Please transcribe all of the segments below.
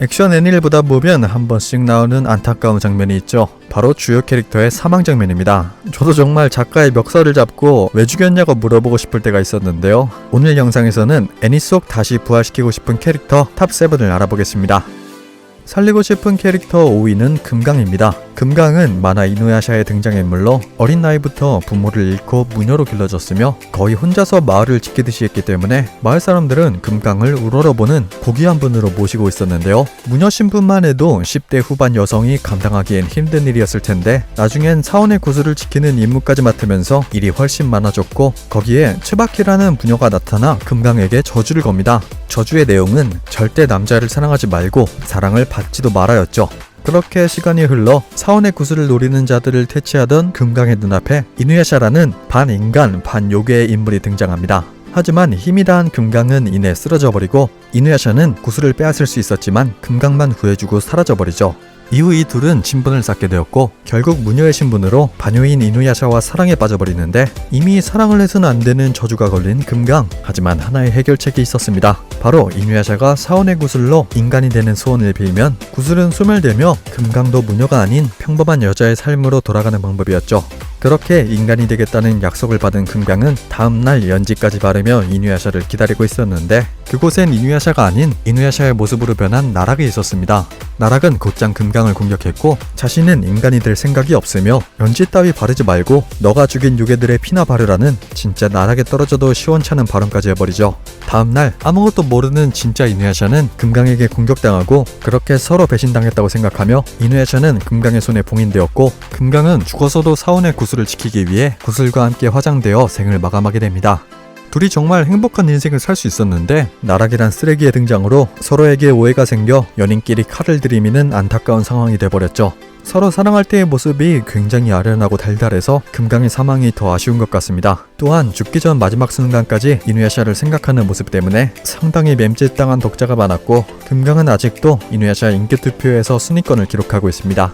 액션 애니를 보다 보면 한 번씩 나오는 안타까운 장면이 있죠. 바로 주요 캐릭터의 사망 장면입니다. 저도 정말 작가의 멱살을 잡고 왜 죽였냐고 물어보고 싶을 때가 있었는데요. 오늘 영상에서는 애니 속 다시 부활시키고 싶은 캐릭터 탑 7을 알아보겠습니다. 살리고 싶은 캐릭터 5위는 금강입니다. 금강은 만화 이누야샤의 등장인물로 어린 나이부터 부모를 잃고 무녀로 길러졌으며 거의 혼자서 마을을 지키듯이 했기 때문에 마을 사람들은 금강을 우러러보는 고귀한 분으로 모시고 있었는데요. 무녀 신분만 해도 10대 후반 여성이 감당하기엔 힘든 일이었을 텐데 나중엔 사원의 구슬을 지키는 임무까지 맡으면서 일이 훨씬 많아졌고 거기에 츠바키라는 부녀가 나타나 금강에게 저주를 겁니다. 저주의 내용은 절대 남자를 사랑하지 말고 사랑을 받지도 말아였죠. 그렇게 시간이 흘러 사원의 구슬을 노리는 자들을 퇴치하던 금강의 눈앞에 이누야샤라는 반인간 반요괴의 인물이 등장합니다. 하지만 힘이 다한 금강은 이내 쓰러져 버리고 이누야샤는 구슬을 빼앗을 수 있었지만 금강만 구해주고 사라져버리죠. 이후 이 둘은 친분을 쌓게 되었고 결국 무녀의 신분으로 반요인 이누야샤와 사랑에 빠져버리는데 이미 사랑을 해서는 안 되는 저주가 걸린 금강. 하지만 하나의 해결책이 있었습니다. 바로 이누야샤가 사원의 구슬로 인간이 되는 소원을 빌면 구슬은 소멸되며 금강도 무녀가 아닌 평범한 여자의 삶으로 돌아가는 방법이었죠. 그렇게 인간이 되겠다는 약속을 받은 금강은 다음날 연지까지 바르며 이누야샤를 기다리고 있었는데 그곳엔 이누야샤가 아닌 이누야샤의 모습으로 변한 나락이 있었습니다. 나락은 곧장 금강을 공격했고 자신은 인간이 될 생각이 없으며 연지 따위 바르지 말고 너가 죽인 요괴들의 피나 바르라는 진짜 나락에 떨어져도 시원찮은 발언까지 해버리죠. 다음날 아무것도 모르는 진짜 이누야샤는 금강에게 공격당하고 그렇게 서로 배신당했다고 생각하며 이누야샤는 금강의 손에 봉인되었고 금강은 죽어서도 사원의 구슬을 지키기 위해 구슬과 함께 화장되어 생을 마감하게 됩니다. 둘이 정말 행복한 인생을 살 수 있었는데 나락이란 쓰레기의 등장으로 서로에게 오해가 생겨 연인끼리 칼을 들이미는 안타까운 상황이 돼버렸죠. 서로 사랑할 때의 모습이 굉장히 아련하고 달달해서 금강의 사망이 더 아쉬운 것 같습니다. 또한 죽기 전 마지막 순간까지 이누야샤를 생각하는 모습 때문에 상당히 맴짓당한 독자가 많았고 금강은 아직도 이누야샤 인기투표에서 순위권을 기록하고 있습니다.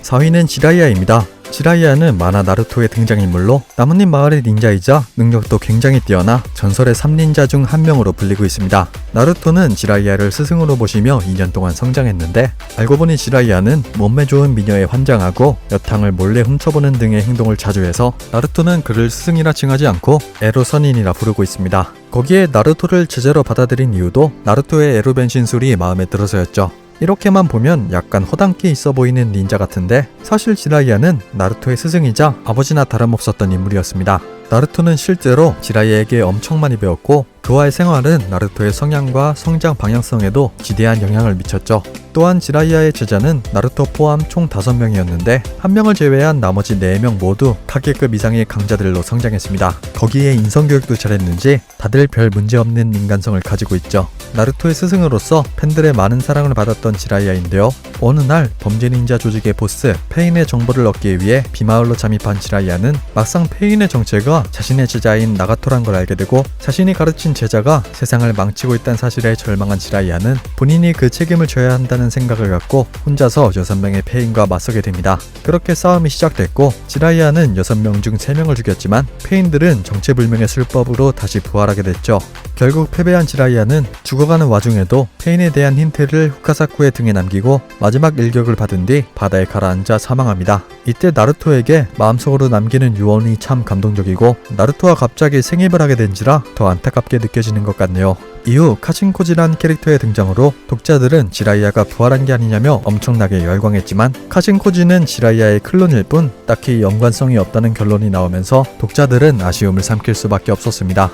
4위는 지라이야입니다. 지라이야는 만화 나루토의 등장인물로 나뭇잎 마을의 닌자이자 능력도 굉장히 뛰어나 전설의 3닌자 중 한 명으로 불리고 있습니다. 나루토는 지라이야를 스승으로 모시며 2년 동안 성장했는데 알고 보니 지라이야는 몸매 좋은 미녀에 환장하고 여탕을 몰래 훔쳐보는 등의 행동을 자주 해서 나루토는 그를 스승이라 칭하지 않고 에로 선인이라 부르고 있습니다. 거기에 나루토를 제자로 받아들인 이유도 나루토의 에로 변신술이 마음에 들어서였죠. 이렇게만 보면 약간 허당끼 있어 보이는 닌자 같은데 사실 지라이야는 나루토의 스승이자 아버지나 다름없었던 인물이었습니다. 나루토는 실제로 지라이야에게 엄청 많이 배웠고 그와의 생활은 나루토의 성향과 성장 방향성에도 지대한 영향을 미쳤죠. 또한 지라이야의 제자는 나루토 포함 총 5명이었는데 한 명을 제외한 나머지 4명 모두 카게급 이상의 강자들로 성장했습니다. 거기에 인성교육도 잘했는지 다들 별 문제없는 인간성을 가지고 있죠. 나루토의 스승으로서 팬들의 많은 사랑을 받았던 지라이야인데요. 어느 날 범죄 닌자 조직의 보스 페인의 정보를 얻기 위해 비마을로 잠입한 지라이야는 막상 페인의 정체가 자신의 제자인 나가토란 걸 알게 되고 자신이 가르친 제자가 세상을 망치고 있다는 사실에 절망한 지라이야는 본인이 그 책임을 져야 한다는 생각을 갖고 혼자서 6명의 페인과 맞서게 됩니다. 그렇게 싸움이 시작됐고 지라이야는 6명 중 3명을 죽였지만 페인들은 정체불명의 술법으로 다시 부활하게 됐죠. 결국 패배한 지라이야는 죽어가는 와중에도 페인에 대한 힌트를 후카사쿠의 등에 남기고 마지막 일격을 받은 뒤 바다에 가라앉아 사망합니다. 이때 나루토에게 마음속으로 남기는 유언이 참 감동적이고 나루토와 갑자기 생입을 하게 된지라 더 안타깝게 느껴지는 것 같네요. 이후 카신코지란 캐릭터의 등장으로 독자들은 지라이야가 부활한 게 아니냐며 엄청나게 열광했지만 카신코지는 지라이야의 클론일 뿐 딱히 연관성이 없다는 결론이 나오면서 독자들은 아쉬움을 삼킬 수밖에 없었습니다.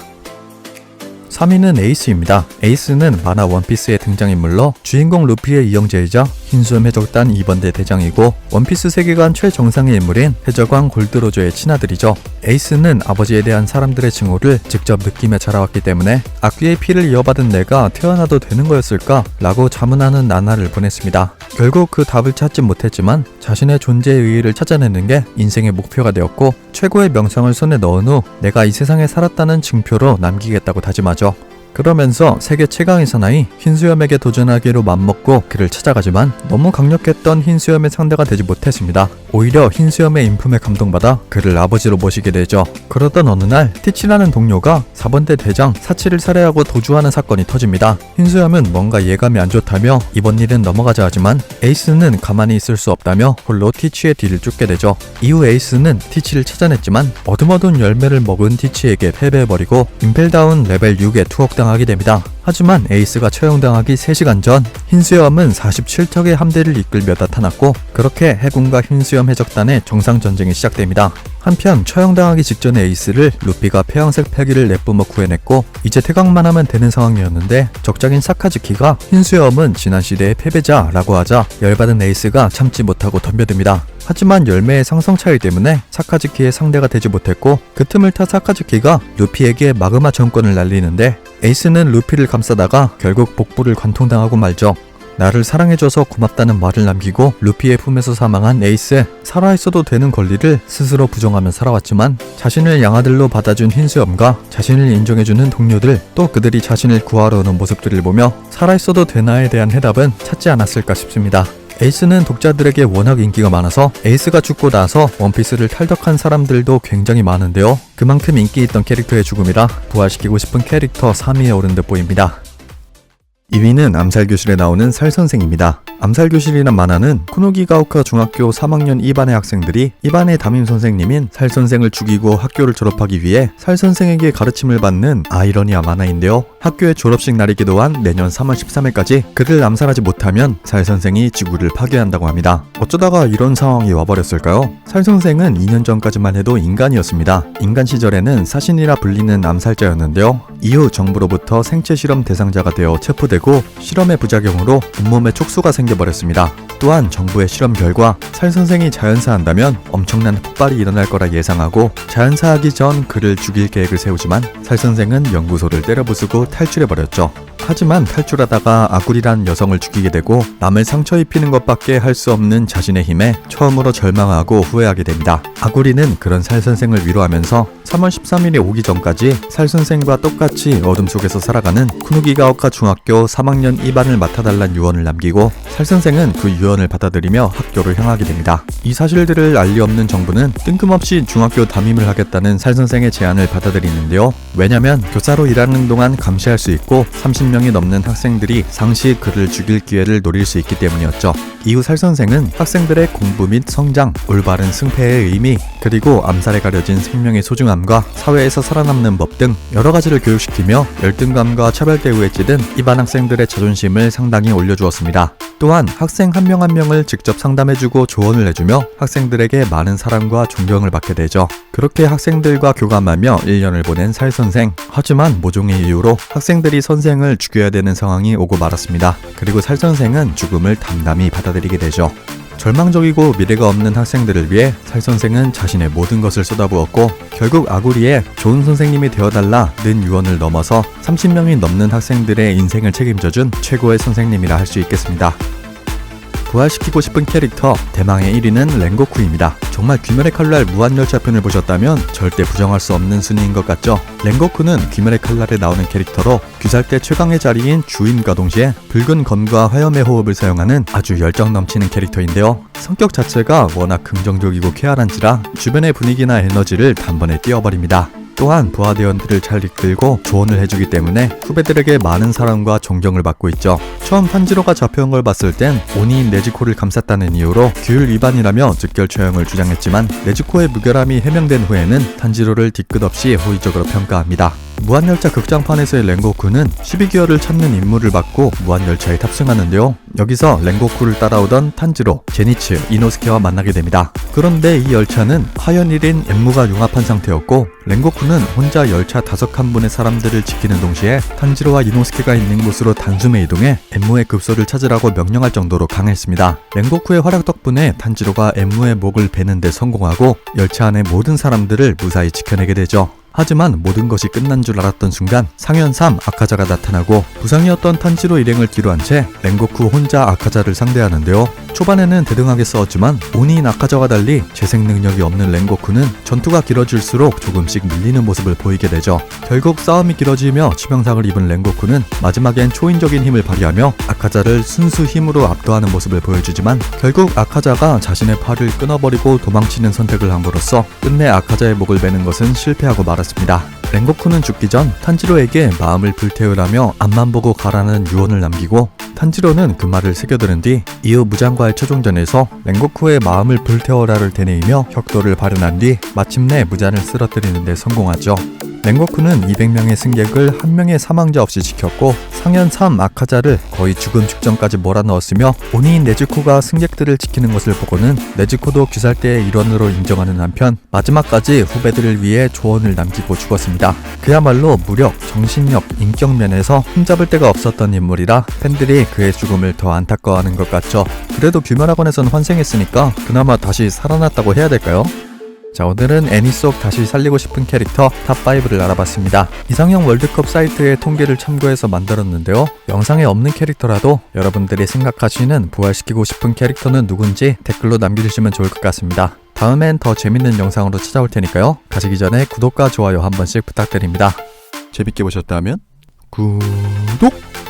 3위는 에이스입니다. 에이스는 만화 원피스의 등장인물로 주인공 루피의 이영제이자 흰수염 해적단 2번대 대장이고 원피스 세계관 최정상의 인물인 해적왕 골드로저의 친아들이죠. 에이스는 아버지에 대한 사람들의 증오를 직접 느끼며 자라왔기 때문에 악귀의 피를 이어받은 내가 태어나도 되는 거였을까? 라고 자문하는 나나를 보냈습니다. 결국 그 답을 찾지 못했지만 자신의 존재의 의의를 찾아내는 게 인생의 목표가 되었고 최고의 명성을 손에 넣은 후 내가 이 세상에 살았다는 증표로 남기겠다고 다짐하죠. 그러면서 세계 최강의 사나이 흰수염에게 도전하기로 맘먹고 그를 찾아가지만 너무 강력했던 흰수염의 상대가 되지 못했습니다. 오히려 흰수염의 인품에 감동받아 그를 아버지로 모시게 되죠. 그러던 어느 날 티치라는 동료가 4번대 대장 사치를 살해하고 도주하는 사건이 터집니다. 흰수염은 뭔가 예감이 안 좋다며 이번 일은 넘어가자 하지만 에이스는 가만히 있을 수 없다며 홀로 티치의 뒤를 쫓게 되죠. 이후 에이스는 티치를 찾아냈지만 어둠어둔 열매를 먹은 티치에게 패배해버리고 임펠다운 레벨 6에 투옥당하게 됩니다. 하지만 에이스가 처형당하기 3시간 전 흰수염은 47척의 함대를 이끌며 나타났고 그렇게 해군과 흰수염 해적단의 정상전쟁이 시작됩니다. 한편 처형당하기 직전의 에이스를 루피가 폐영색 패기를 내뿜어 구해냈고 이제 퇴각만 하면 되는 상황이었는데 적장인 사카즈키가 흰수염은 지난 시대의 패배자라고 하자 열받은 에이스가 참지 못하고 덤벼듭니다. 하지만 열매의 상성 차이 때문에 사카즈키의 상대가 되지 못했고 그 틈을 타 사카즈키가 루피에게 마그마 전권을 날리는데 에이스는 루피를 감싸다가 결국 복부를 관통당하고 말죠. 나를 사랑해줘서 고맙다는 말을 남기고 루피의 품에서 사망한 에이스. 살아있어도 되는 권리를 스스로 부정하며 살아왔지만 자신을 양아들로 받아준 흰수염과 자신을 인정해주는 동료들 또 그들이 자신을 구하러 오는 모습들을 보며 살아있어도 되나에 대한 해답은 찾지 않았을까 싶습니다. 에이스는 독자들에게 워낙 인기가 많아서 에이스가 죽고 나서 원피스를 탈덕한 사람들도 굉장히 많은데요. 그만큼 인기 있던 캐릭터의 죽음이라 부활시키고 싶은 캐릭터 3위에 오른 듯 보입니다. 2위는 암살교실에 나오는 살선생입니다. 암살교실이란 만화는 쿠노기가오카 중학교 3학년 2반의 학생들이 2반의 담임 선생님인 살선생을 죽이고 학교를 졸업하기 위해 살선생에게 가르침을 받는 아이러니아 만화인데요. 학교의 졸업식 날이기도 한 내년 3월 13일까지 그를 암살하지 못하면 살선생이 지구를 파괴한다고 합니다. 어쩌다가 이런 상황이 와버렸을까요? 살선생은 2년 전까지만 해도 인간이었습니다. 인간 시절에는 사신이라 불리는 암살자였는데요. 이후 정부로부터 생체 실험 대상자가 되어 체포되고 실험의 부작용으로 온몸에 촉수가 생겨버렸습니다. 또한 정부의 실험 결과 살선생이 자연사한다면 엄청난 폭발이 일어날 거라 예상하고 자연사하기 전 그를 죽일 계획을 세우지만 살선생은 연구소를 때려부수고 탈출해버렸죠. 하지만 탈출하다가 아구리라는 여성을 죽이게 되고 남을 상처 입히는 것밖에 할 수 없는 자신의 힘에 처음으로 절망하고 후회하게 됩니다. 아구리는 그런 살선생을 위로하면서 3월 13일에 오기 전까지 살선생과 똑같이 어둠 속에서 살아가는 쿠누기가오카 중학교 3학년 2반을 맡아달란 유언을 남기고 살선생은 그 유언을 받아들이며 학교를 향하게 됩니다. 이 사실들을 알리 없는 정부는 뜬금없이 중학교 담임을 하겠다는 살선생의 제안을 받아들이는데요. 왜냐면 교사로 일하는 동안 감시할 수 있고 30명이 넘는 학생들이 상시 그를 죽일 기회를 노릴 수 있기 때문이었죠. 이후 살선생은 학생들의 공부 및 성장, 올바른 승패의 의미, 그리고 암살에 가려진 생명의 소중함과 사회에서 살아남는 법 등 여러 가지를 교육시키며 열등감과 차별 대우에 찌든 이반 학생들의 자존심을 상당히 올려주었습니다. 또한 학생 한 명 한 명을 직접 상담해주고 조언을 해주며 학생들에게 많은 사랑과 존경을 받게 되죠. 그렇게 학생들과 교감하며 1년을 보낸 살선생. 하지만 모종의 이유로 학생들이 선생을 죽여야 되는 상황이 오고 말았습니다. 그리고 살선생은 죽음을 담담히 받아들이게 되죠. 절망적이고 미래가 없는 학생들을 위해 살선생은 자신의 모든 것을 쏟아부었고 결국 아구리에 좋은 선생님이 되어달라는 유언을 넘어서 30명이 넘는 학생들의 인생을 책임져준 최고의 선생님이라 할 수 있겠습니다. 부활시키고 싶은 캐릭터 대망의 1위는 랭고쿠입니다. 정말 귀멸의 칼날 무한열차편을 보셨다면 절대 부정할 수 없는 순위인 것 같죠? 랭고쿠는 귀멸의 칼날에 나오는 캐릭터로 귀살대 최강의 자리인 주인과 동시에 붉은 검과 화염의 호흡을 사용하는 아주 열정 넘치는 캐릭터인데요. 성격 자체가 워낙 긍정적이고 쾌활한지라 주변의 분위기나 에너지를 단번에 띄워버립니다. 또한 부하대원들을 잘 이끌고 조언을 해주기 때문에 후배들에게 많은 사랑과 존경을 받고 있죠. 처음 탄지로가 잡혀온 걸 봤을 땐 오니인 네즈코를 감쌌다는 이유로 규율 위반이라며 즉결 처형을 주장했지만 네즈코의 무결함이 해명된 후에는 탄지로를 뒤끝 없이 호의적으로 평가합니다. 무한열차 극장판에서의 랭고쿠는 12개월을 찾는 임무를 받고 무한열차에 탑승하는데요. 여기서 랭고쿠를 따라오던 탄지로, 제니츠, 이노스케와 만나게 됩니다. 그런데 이 열차는 하연일인 엠무가 융합한 상태였고 랭고쿠는 혼자 열차 5칸분의 사람들을 지키는 동시에 탄지로와 이노스케가 있는 곳으로 단숨에 이동해 엠무의 급소를 찾으라고 명령할 정도로 강했습니다. 랭고쿠의 활약 덕분에 탄지로가 엠무의 목을 베는 데 성공하고 열차 안의 모든 사람들을 무사히 지켜내게 되죠. 하지만 모든 것이 끝난 줄 알았던 순간 상현 3 아카자가 나타나고 부상이었던 탄지로 일행을 뒤로한 채 랭고쿠 혼자 아카자를 상대하는데요. 초반에는 대등하게 싸웠지만 오니인 아카자와 달리 재생 능력이 없는 랭고쿠는 전투가 길어질수록 조금씩 밀리는 모습을 보이게 되죠. 결국 싸움이 길어지며 치명상을 입은 랭고쿠는 마지막엔 초인적인 힘을 발휘하며 아카자를 순수 힘으로 압도하는 모습을 보여주지만 결국 아카자가 자신의 팔을 끊어버리고 도망치는 선택을 함으로써 끝내 아카자의 목을 베는 것은 실패하고 말았습니다. 랭고쿠는 죽기 전 탄지로에게 마음을 불태우라며 앞만 보고 가라는 유언을 남기고 탄지로는 그 말을 새겨들은 뒤 이후 무장과의 최종전에서 랭고쿠의 마음을 불태워라를 되뇌이며 격돌을 발현한 뒤 마침내 무장을 쓰러뜨리는 데 성공하죠. 랭고쿠는 200명의 승객을 한 명의 사망자 없이 지켰고 상현 3 아카자를 거의 죽음 직전까지 몰아넣었으며 오니인 네즈코가 승객들을 지키는 것을 보고는 네즈코도 귀살대의 일원으로 인정하는 한편 마지막까지 후배들을 위해 조언을 남기고 죽었습니다. 그야말로 무력, 정신력, 인격 면에서 흠잡을 데가 없었던 인물이라 팬들이 그의 죽음을 더 안타까워하는 것 같죠. 그래도 규면학원에선 환생했으니까 그나마 다시 살아났다고 해야 될까요? 자, 오늘은 애니 속 다시 살리고 싶은 캐릭터 탑5를 알아봤습니다. 이상형 월드컵 사이트의 통계를 참고해서 만들었는데요. 영상에 없는 캐릭터라도 여러분들이 생각하시는 부활시키고 싶은 캐릭터는 누군지 댓글로 남겨주시면 좋을 것 같습니다. 다음엔 더 재밌는 영상으로 찾아올 테니까요. 가시기 전에 구독과 좋아요 한 번씩 부탁드립니다. 재밌게 보셨다면 구독!